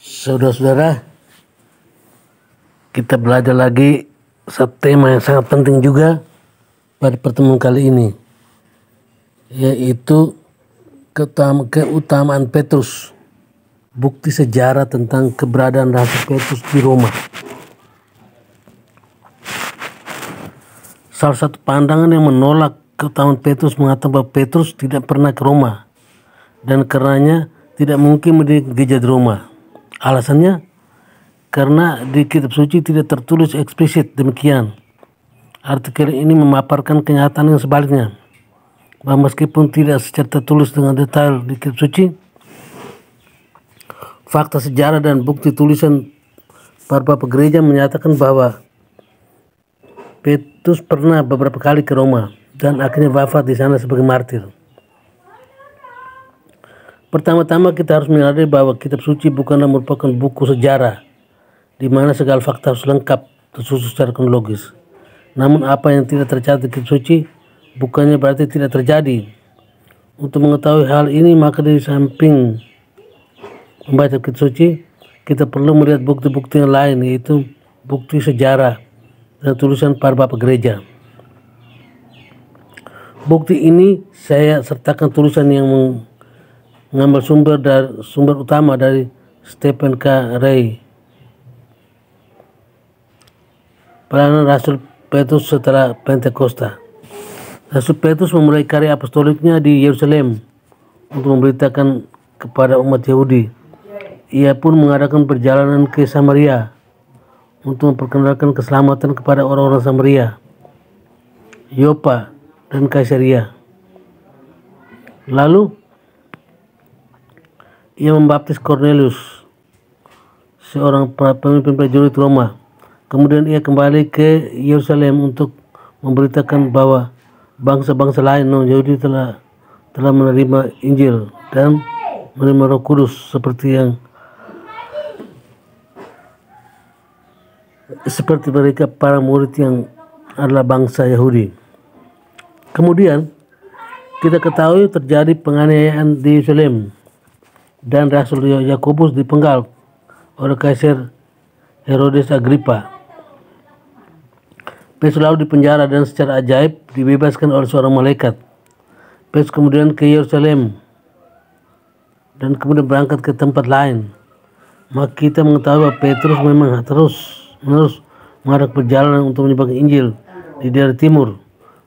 Saudara-saudara, kita belajar lagi satu tema yang sangat penting juga pada pertemuan kali ini, yaitu keutamaan Petrus, bukti sejarah tentang keberadaan Rasul Petrus di Roma. Salah satu pandangan yang menolak keutamaan Petrus mengatakan bahwa Petrus tidak pernah ke Roma dan karenanya tidak mungkin mendirikan gereja di Roma. Alasannya karena di kitab suci tidak tertulis eksplisit demikian. Artikel ini memaparkan kenyataan yang sebaliknya, bahwa meskipun tidak secara tertulis dengan detail di kitab suci, fakta sejarah dan bukti tulisan para bapak gereja menyatakan bahwa Petrus pernah beberapa kali ke Roma dan akhirnya wafat di sana sebagai martir. Pertama-tama kita harus menyadari bahwa kitab suci bukanlah merupakan buku sejarah di mana segala fakta harus lengkap tersusun secara kronologis. Namun apa yang tidak tercatat di kitab suci bukannya berarti tidak terjadi. Untuk mengetahui hal ini maka di samping membaca kitab suci, kita perlu melihat bukti-bukti yang lain, yaitu bukti sejarah dan tulisan para bapak gereja. Bukti ini saya sertakan tulisan yang mengambil sumber utama dari Stephen K. Ray, Pelayanan Rasul Petrus setelah Pentakosta. Rasul Petrus memulai karya apostoliknya di Yerusalem untuk memberitakan kepada umat Yahudi. Ia pun mengadakan perjalanan ke Samaria untuk memperkenalkan keselamatan kepada orang-orang Samaria, Yopa, dan Kaisaria. Lalu ia membaptis Cornelius, seorang pemimpin prajurit Roma. Kemudian ia kembali ke Yerusalem untuk memberitakan bahwa bangsa-bangsa lain non-Yahudi telah menerima Injil dan menerima Roh Kudus seperti mereka para murid yang adalah bangsa Yahudi. Kemudian kita ketahui terjadi penganiayaan di Yerusalem dan Rasul Yakobus dipenggal oleh Kaisar Herodes Agrippa. Petrus lalu dipenjara dan secara ajaib dibebaskan oleh seorang malaikat. Petrus kemudian ke Yerusalem dan kemudian berangkat ke tempat lain. Maka kita mengetahui bahwa Petrus memang terus mengadakan perjalanan untuk menyebarkan Injil di daerah timur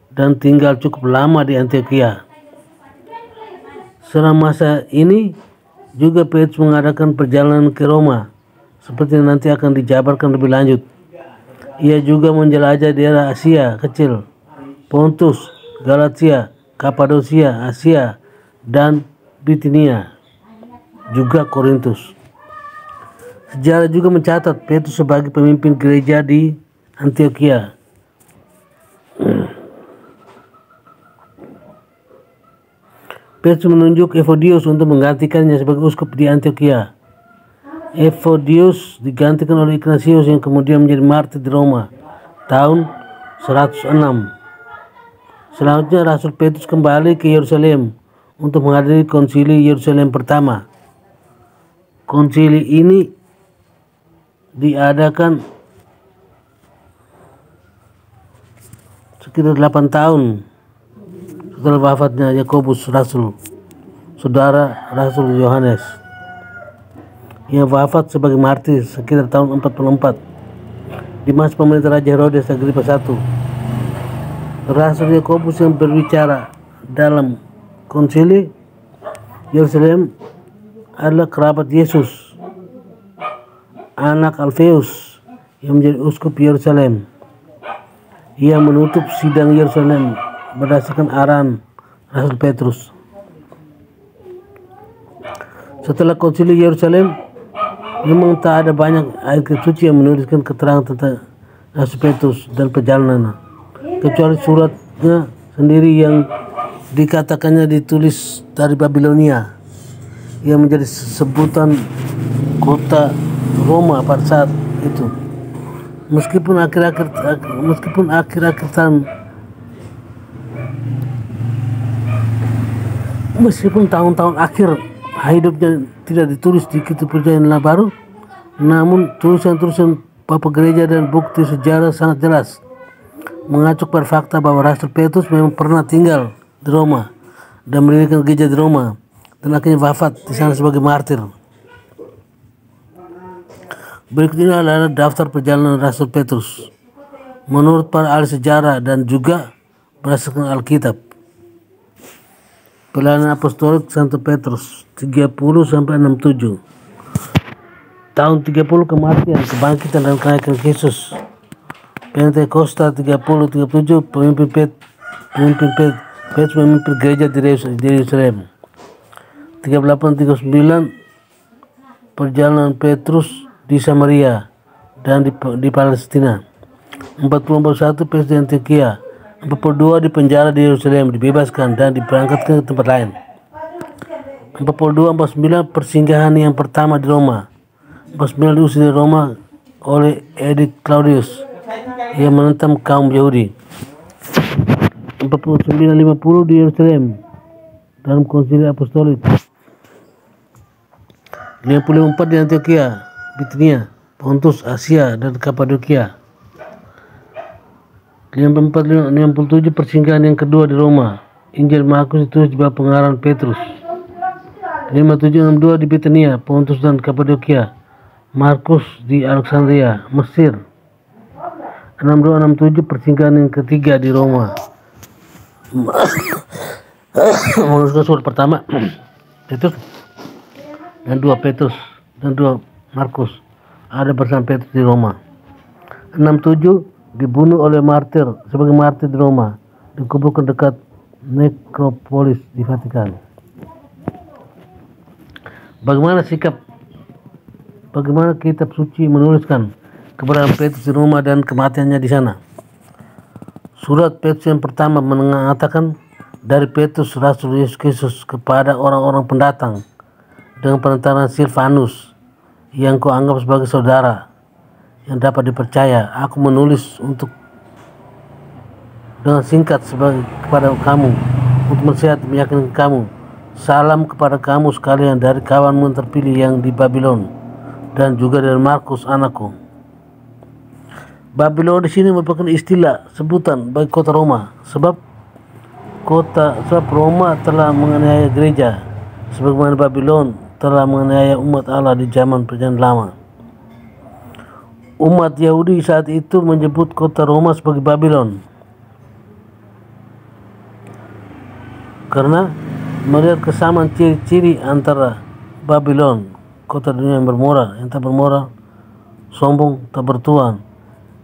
dan tinggal cukup lama di Antioquia. Selama masa ini juga Petrus mengadakan perjalanan ke Roma, seperti yang nanti akan dijabarkan lebih lanjut. Ia juga menjelajah daerah Asia Kecil, Pontus, Galatia, Kapadosia, Asia, dan Bitinia, juga Korintus. Sejarah juga mencatat Petrus sebagai pemimpin gereja di Antioquia. Petrus menunjuk Evodius untuk menggantikannya sebagai uskup di Antioquia. Evodius digantikan oleh Ignatius yang kemudian menjadi martir di Roma tahun 106. Selanjutnya Rasul Petrus kembali ke Yerusalem untuk menghadiri konsili Yerusalem pertama. Konsili ini diadakan sekitar 8 tahun setelah wafatnya Yakobus Rasul, saudara Rasul Yohanes, yang wafat sebagai martir sekitar tahun 44 di masa pemerintah Raja Herodes Agrippa I. Rasul Yakobus yang berbicara dalam konsili Yerusalem adalah kerabat Yesus, anak Alfeus yang menjadi uskup Yerusalem. Ia menutup sidang Yerusalem berdasarkan arahan Rasul Petrus. Setelah konsili Yerusalem, memang tak ada banyak ayat suci yang menuliskan keterangan tentang Rasul Petrus dan perjalanannya, kecuali suratnya sendiri yang dikatakannya ditulis dari Babilonia, yang menjadi sebutan kota Roma pada saat itu. Meskipun tahun-tahun akhir hidupnya tidak ditulis di kitab perjanjian baru, Namun tulisan-tulisan Papa Gereja dan bukti sejarah sangat jelas mengacu pada fakta bahwa Rasul Petrus memang pernah tinggal di Roma dan mendirikan gereja di Roma dan akhirnya wafat di sana sebagai martir. Berikut ini adalah daftar perjalanan Rasul Petrus menurut para ahli sejarah dan juga berdasarkan Alkitab. Perjalanan Apostolik Santo Petrus 30 sampai 67. Tahun 30 kematian, kebangkitan dan kenaikan Yesus. Pentakosta 30-37 pemimpin Petrus memimpin gereja di Yerusalem. 38-39 perjalanan Petrus di Samaria dan di Palestina. 41 Petrus di Antioquia. 42 di penjara di Yerusalem, dibebaskan dan diberangkatkan ke tempat lain. 42-49 persinggahan yang pertama di Roma. 49 diusir dari Roma oleh Edict Claudius yang menentang kaum Yahudi. 49-50 di Yerusalem dalam konsili apostolik. 54 di Antioquia, Bitinia, Pontus, Asia dan Kapadokia. 54-57 persinggahan yang kedua di Roma. Injil Markus ditulis di bawah pengarang Petrus. 57-62 di Bitinia, Pontus dan Kapadokia. Markus di Alexandria, Mesir. 62-67 persinggahan yang ketiga di Roma. Menuliskan surat pertama Petrus dan 2 Petrus dan 2 Markus ada bersama Petrus di Roma. 67 dibunuh oleh martir sebagai martir di Roma, dikuburkan dekat nekropolis di Vatikan. Bagaimana kitab suci menuliskan keberadaan Petrus di Roma dan kematiannya di sana? Surat Petrus yang pertama mengatakan, dari Petrus Rasul Yesus Kristus kepada orang-orang pendatang dengan penentaran Silvanus yang kau anggap sebagai saudara yang dapat dipercaya, aku menulis dengan singkat kepada kamu untuk menasihati meyakinkan kamu. Salam kepada kamu sekalian dari kawanmu terpilih yang di Babylon dan juga dari Markus anakku. Babylon di sini merupakan istilah sebutan bagi kota Roma, sebab Roma telah menganiaya gereja sebagaimana Babylon telah menganiaya umat Allah di zaman perjanjian lama. Umat Yahudi saat itu menyebut kota Roma sebagai Babylon karena melihat kesamaan ciri-ciri antara Babylon, kota dunia yang tak bermoral, sombong, tak bertuan,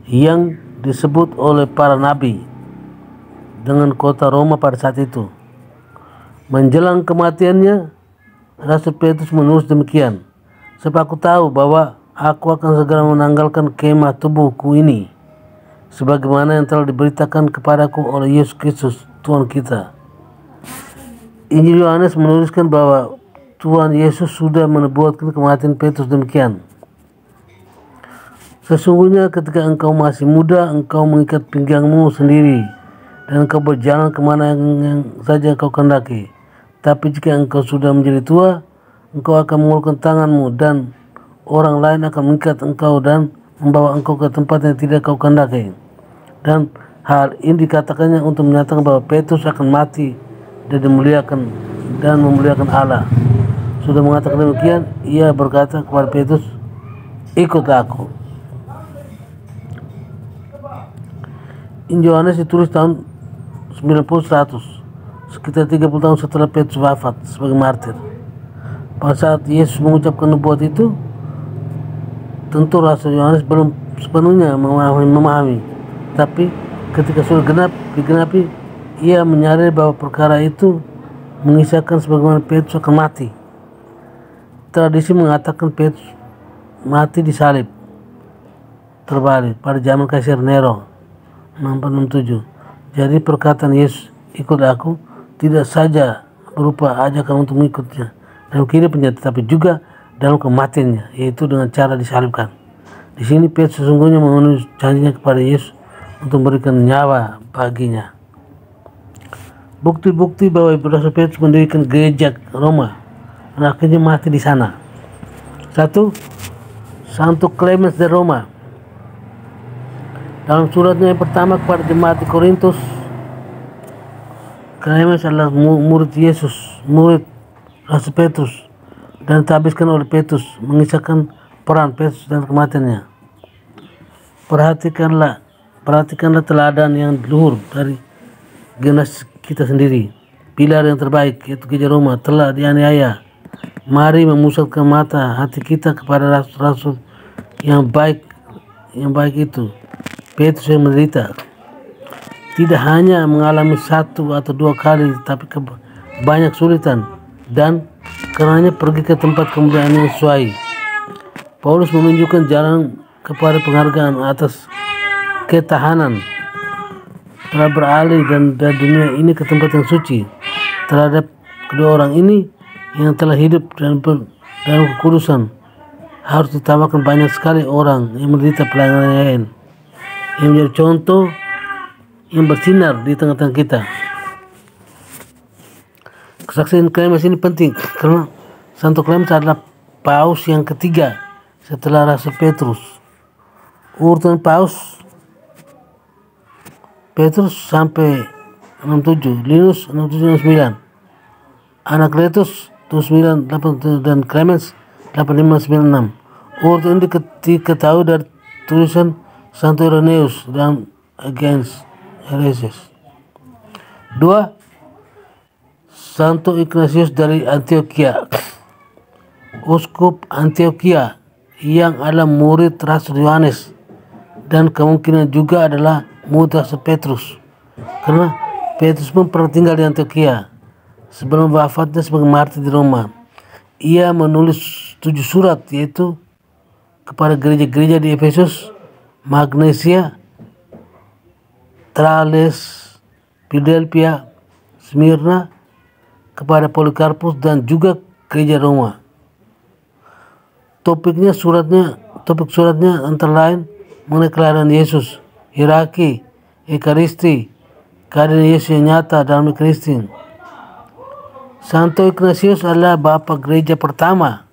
yang disebut oleh para nabi, dengan kota Roma pada saat itu. Menjelang kematiannya, Rasul Petrus menulis demikian, sebab aku tahu bahwa aku akan segera menanggalkan kemah tubuhku ini, sebagaimana yang telah diberitakan kepadaku oleh Yesus Kristus Tuhan kita. Injil Yohanes menuliskan bahwa Tuhan Yesus sudah menubuatkan kematian Petrus demikian. Sesungguhnya ketika engkau masih muda, engkau mengikat pinggangmu sendiri dan engkau berjalan kemana yang saja engkau kehendaki. Tapi jika engkau sudah menjadi tua, engkau akan mengulurkan tanganmu dan orang lain akan mengikat engkau dan membawa engkau ke tempat yang tidak kau kehendaki. Dan hal ini dikatakannya untuk menyatakan bahwa Petrus akan mati dan memuliakan Allah. Sudah mengatakan demikian, ia berkata kepada Petrus, ikutlah aku. Injil Yohanes ditulis tahun 90-100, sekitar 30 tahun setelah Petrus wafat sebagai martir. Pada saat Yesus mengucapkan nubuat itu, tentu Rasul Yohanes belum sepenuhnya memahami. Tapi ketika sudah digenapi, ia menyadari bahwa perkara itu mengisahkan sebagaimana Petrus akan mati. Tradisi mengatakan Petrus mati disalib terbalik pada zaman Kaisar Nero 467. Jadi perkataan Yesus, ikut aku, tidak saja berupa ajakan untuk mengikutnya dalam kehidupannya, tetapi juga dalam kematiannya, yaitu dengan cara disalibkan. Di sini Petrus sesungguhnya memenuhi janjinya kepada Yesus untuk memberikan nyawa baginya. Bukti-bukti bahwa Rasul Petrus mendirikan gereja Roma dan akhirnya mati di sana. 1. Santo Clemens de Roma. Dalam suratnya yang pertama kepada jemaat di Korintus, Clemens adalah murid Yesus, murid Rasul Petrus, dan dihabiskan oleh Petrus, mengisahkan peran Petrus dan kematiannya. Perhatikanlah teladan yang luhur dari generasi kita sendiri. Pilar yang terbaik, yaitu Gereja Roma, telah dianiaya. Mari memusatkan mata hati kita kepada rasul-rasul yang baik itu. Petrus yang menderita tidak hanya mengalami 1 atau 2 kali, tapi banyak kesulitan, dan karenanya pergi ke tempat kemuliaan yang sesuai. Paulus menunjukkan jalan kepada penghargaan atas ketahanan, telah beralih dari dunia ini ke tempat yang suci. Terhadap kedua orang ini yang telah hidup dalam kekudusan, harus ditambahkan banyak sekali orang yang menderita pelayanan lain, yang menjadi contoh yang bersinar di tengah-tengah kita. Kesaksian Clemens ini penting karena Santo Clemens adalah paus yang ketiga setelah Rasul Petrus. Urutan paus Petrus sampai 67, Linus 67-69, anak Letus 79-87, dan Clemens 85-96. Urutan ini diketahui dari tulisan Santo Irenaeus dalam Against Heresies. 2. Santo Ignatius dari Antioquia, Uskup Antioquia, yang adalah murid Rasul Yohanes dan kemungkinan juga adalah murid Rasul Petrus, karena Petrus pun pernah tinggal di Antioquia sebelum wafatnya sebagai martir di Roma. Ia menulis 7 surat, yaitu kepada gereja-gereja di Efesus, Magnesia, Trales, Philadelphia, Smyrna, kepada Polikarpus, dan juga gereja Roma. Topik suratnya antara lain mengenai kelahiran Yesus, hierarki, ekaristi, kehadiran Yesus yang nyata dalam Ekaristi. Santo Ignatius adalah bapak gereja pertama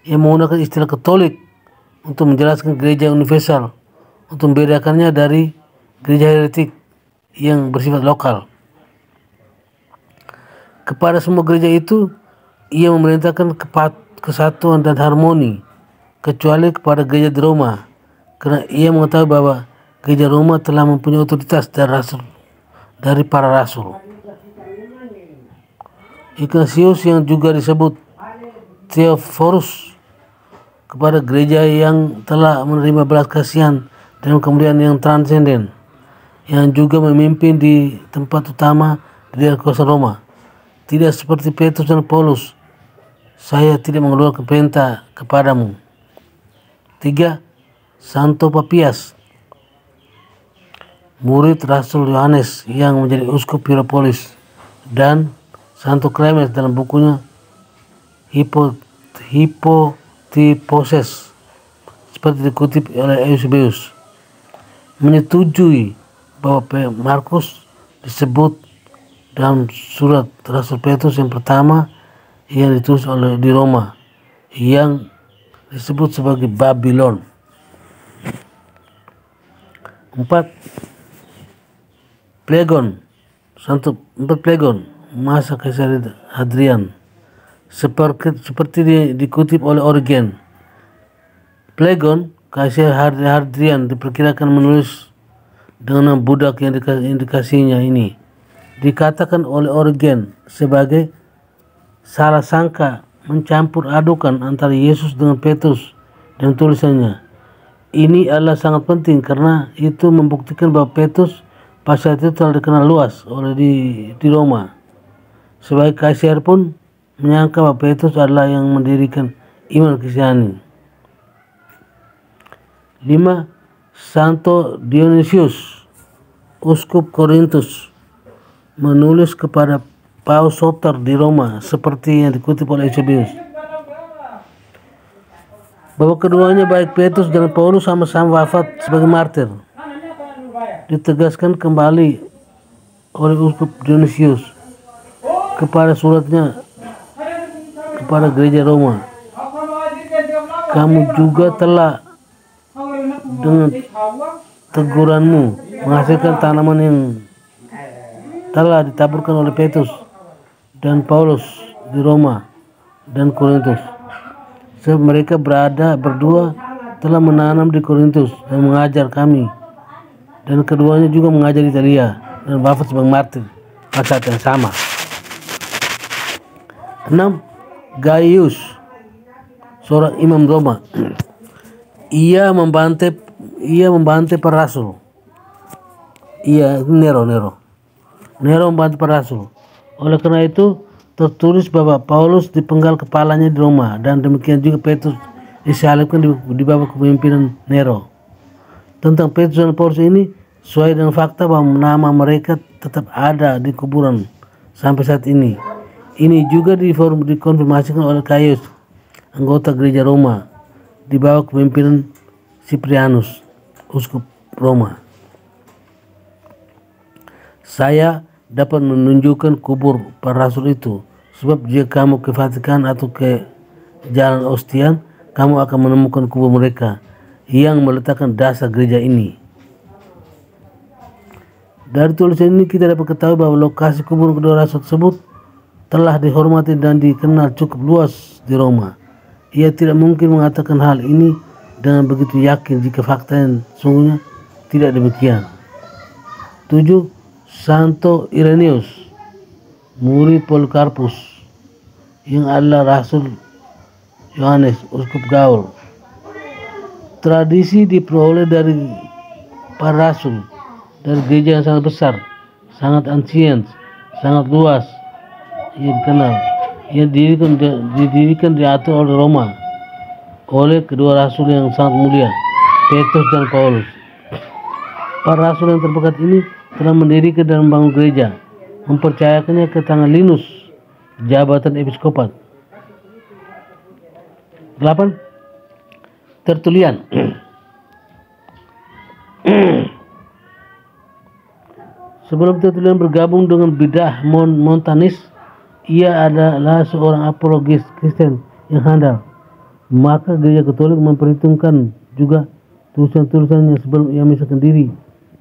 yang menggunakan istilah Katolik untuk menjelaskan gereja universal, untuk membedakannya dari gereja heretik yang bersifat lokal. Kepada semua gereja itu, ia memerintahkan kesatuan dan harmoni, kecuali kepada gereja di Roma, karena ia mengetahui bahwa gereja Roma telah mempunyai otoritas dari para rasul. Ignatius, yang juga disebut Theophorus, kepada gereja yang telah menerima belas kasihan dan kemuliaan yang transenden, yang juga memimpin di tempat utama di daerah kawasan Roma. Tidak seperti Petrus dan Paulus, saya tidak mengeluarkan perintah kepadamu. 3. Santo Papias, murid Rasul Yohanes yang menjadi uskup Hierapolis, dan Santo Clemens dalam bukunya Hypotyposes, seperti dikutip oleh Eusebius, menyetujui bahwa Markus disebut dalam surat Rasul Petrus yang pertama yang ditulis di Roma, yang disebut sebagai Babylon. 4. Plegon, masa Kaisar Hadrian, seperti dikutip oleh Origen. Plegon, Kaisar Hadrian, diperkirakan menulis dengan nama budak yang dikasihnya ini. Dikatakan oleh Origen sebagai salah sangka mencampur adukan antara Yesus dengan Petrus dan tulisannya. Ini adalah sangat penting karena itu membuktikan bahwa Petrus pada saat itu telah dikenal luas oleh di Roma. Sebagai kaisar pun menyangka bahwa Petrus adalah yang mendirikan iman Kristiani. 5. Santo Dionysius, uskup Korintus, menulis kepada Paus Soter di Roma, seperti yang dikutip oleh Eusebius, bahwa keduanya baik Petrus dan Paulus sama-sama wafat sebagai martir. Ditegaskan kembali oleh uskup Dionysius kepada suratnya kepada gereja Roma. kamu juga telah dengan teguranmu menghasilkan tanaman yang telah ditaburkan oleh Petrus dan Paulus di Roma dan Korintus. Sebab mereka berdua telah menanam di Korintus dan mengajar kami, dan keduanya juga mengajar di Italia dan wafat sebagai martir pada saat yang sama. 6. Gaius, seorang imam Roma. Ia membantai para rasul. Nero membantai para rasul. Oleh karena itu tertulis bahwa Paulus dipenggal kepalanya di Roma, dan demikian juga Petrus disalibkan di bawah kepemimpinan Nero. Tentang Petrus dan Paulus ini sesuai dengan fakta bahwa nama mereka tetap ada di kuburan sampai saat ini. Ini juga dikonfirmasikan oleh Gaius, anggota gereja Roma di bawah kepemimpinan Cyprianus, uskup Roma. Saya dapat menunjukkan kubur para rasul itu, sebab jika kamu ke Vatikan atau ke Jalan Ostian, kamu akan menemukan kubur mereka yang meletakkan dasar gereja ini. Dari tulisan ini kita dapat ketahui bahwa lokasi kubur kedua rasul tersebut telah dihormati dan dikenal cukup luas di Roma. Ia tidak mungkin mengatakan hal ini dengan begitu yakin jika fakta yang sungguhnya tidak demikian. 7. Santo Irenaeus, murid Polikarpus, yang adalah Rasul Yohanes, uskup Gaul. Tradisi diperoleh dari para rasul dari gereja yang sangat besar, sangat ancient, sangat luas. Ia dikenal. Ia didirikan diatur oleh Roma oleh kedua rasul yang sangat mulia, Petrus dan Paulus. Para rasul yang terdekat ini telah mendirikan dan membangun gereja, mempercayakannya ke tangan Linus, jabatan episkopat. 8. Tertullian. Sebelum Tertullian bergabung dengan bidah Montanis, ia adalah seorang apologis Kristen yang handal. Maka gereja Katolik memperhitungkan juga tulisan-tulisannya sebelum ia memisahkan diri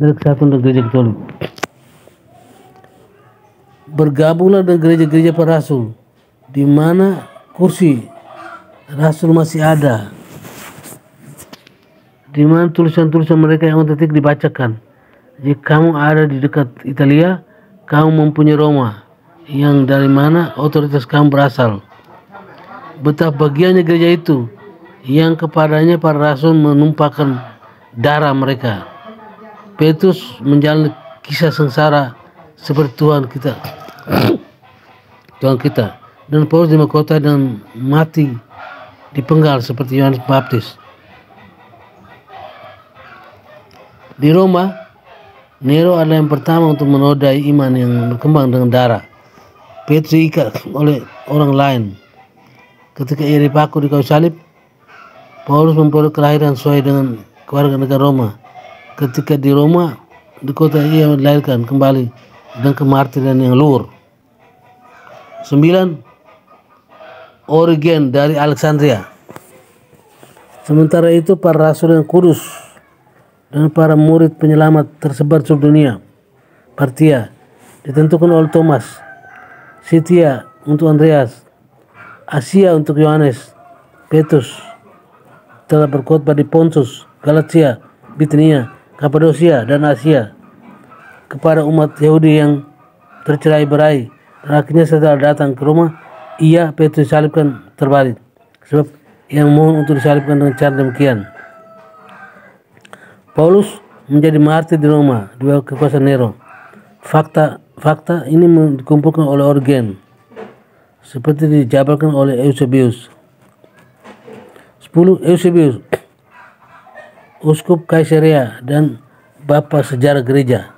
dari kesatuan dengan gereja Katolik. Bergabunglah dengan gereja-gereja para rasul, di mana kursi rasul masih ada, di mana tulisan-tulisan mereka yang otentik dibacakan. Jika kamu ada di dekat Italia, kamu mempunyai Roma, yang dari mana otoritas kamu berasal. Betapa bagiannya gereja itu yang kepadanya para rasul menumpahkan darah mereka. Petrus menjalani kisah sengsara seperti Tuhan kita, dan Paulus di mahkota dan mati dipenggal seperti Yohanes Baptis. Di Roma, Nero adalah yang pertama untuk menodai iman yang berkembang dengan darah. Petrus diikat oleh orang lain. Ketika ia dipaku di kayu salib, Paulus memperoleh kelahiran sesuai dengan kewarganegaraan Roma. Ketika di Roma, di kota ia dilahirkan kembali dengan kemartiran yang luhur. 9. Origen dari Alexandria. Sementara itu para rasul yang kudus dan para murid penyelamat tersebar seluruh dunia. Partia ditentukan oleh Thomas, Sitia untuk Andreas, Asia untuk Yohanes. Petrus telah berkhotbah di Pontus, Galatia, Bitinia, Kapadosia, dan Asia kepada umat Yahudi yang tercerai-berai. Dan akhirnya setelah datang ke Roma, ia Petrus disalibkan terbalik, sebab ia mohon untuk disalibkan dengan cara demikian. Paulus menjadi martir di Roma di bawah kekuasaan Nero. Fakta ini dikumpulkan oleh Origen, seperti dijabarkan oleh Eusebius. 10. Eusebius, uskup Kaisarea dan bapa sejarah gereja.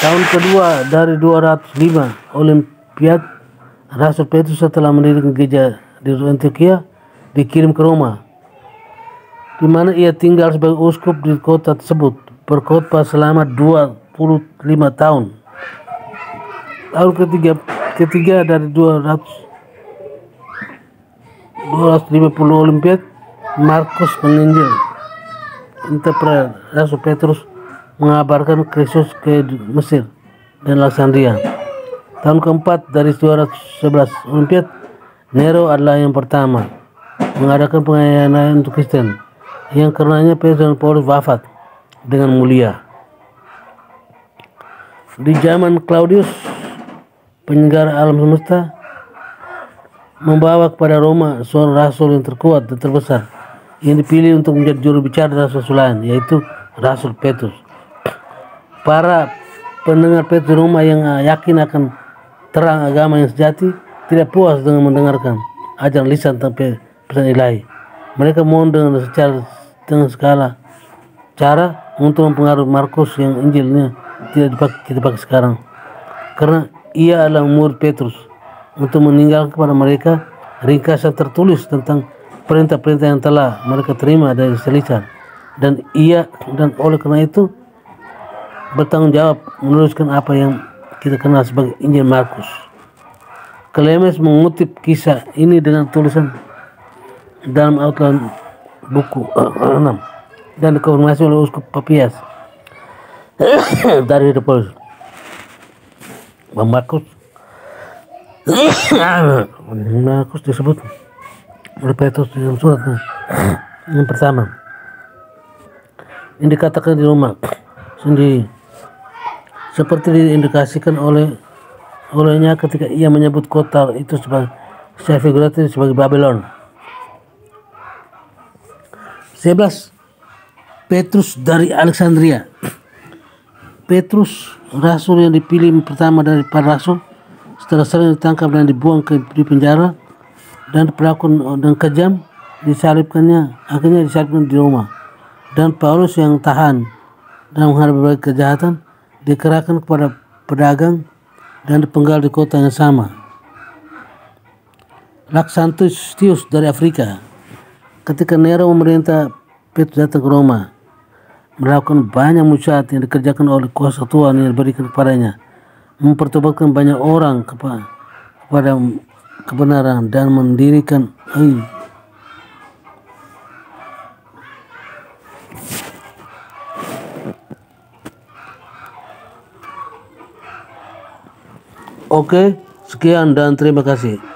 Tahun kedua dari 205 Olimpiad, Rasul Petrus setelah mendirikan gereja di Antioquia dikirim ke Roma, di mana ia tinggal sebagai uskup di kota tersebut, berkhotbah selama 25 tahun. Tahun ketiga dari 250 Olimpiad, Markus menginjil. Interpret Rasul Petrus mengabarkan Kristus ke Mesir dan Alexandria. Tahun keempat dari 211 Olimpiad, Nero adalah yang pertama mengadakan penganiayaan untuk Kristen, yang karenanya Petrus dan Paulus wafat dengan mulia. Di zaman Claudius, penyelenggara alam semesta, membawa kepada Roma seorang rasul yang terkuat dan terbesar yang dipilih untuk menjadi juru bicara rasul lain, yaitu Rasul Petrus. Para pendengar Petrus Roma yang yakin akan terang agama yang sejati tidak puas dengan mendengarkan ajaran lisan tentang pesan ilahi. Mereka mohon dengan segala cara untuk mempengaruhi Markus yang Injilnya tidak kita pakai sekarang, karena ia adalah murid Petrus, untuk meninggalkan kepada mereka ringkasan tertulis tentang perintah-perintah yang telah mereka terima dari lisan, dan oleh karena itu bertanggung jawab menuliskan apa yang kita kenal sebagai Injil Markus. Clemens mengutip kisah ini dengan tulisan dalam outline buku 6 dan dikonfirmasi oleh Uskup Papias dari Paulus. Markus disebut oleh Petrus dalam suratnya yang pertama. Ini dikatakan di Roma sendiri, seperti diindikasikan olehnya ketika ia menyebut kota itu secara figuratif sebagai Babylon. 11. Petrus dari Alexandria. Petrus, rasul yang dipilih pertama dari para rasul, setelah sering ditangkap dan dibuang di penjara dan diperlakukan dengan kejam, akhirnya disalibkan di Roma. Dan Paulus yang tahan dan menghadapi berbagai kejahatan dikerahkan kepada pedagang dan dipenggal di kota yang sama. Laxantius dari Afrika. Ketika Nero memerintah Petrus datang ke Roma, melakukan banyak mujizat yang dikerjakan oleh kuasa Tuhan yang diberikan kepadanya, mempertobatkan banyak orang kepada kebenaran dan mendirikan Oke, sekian dan terima kasih.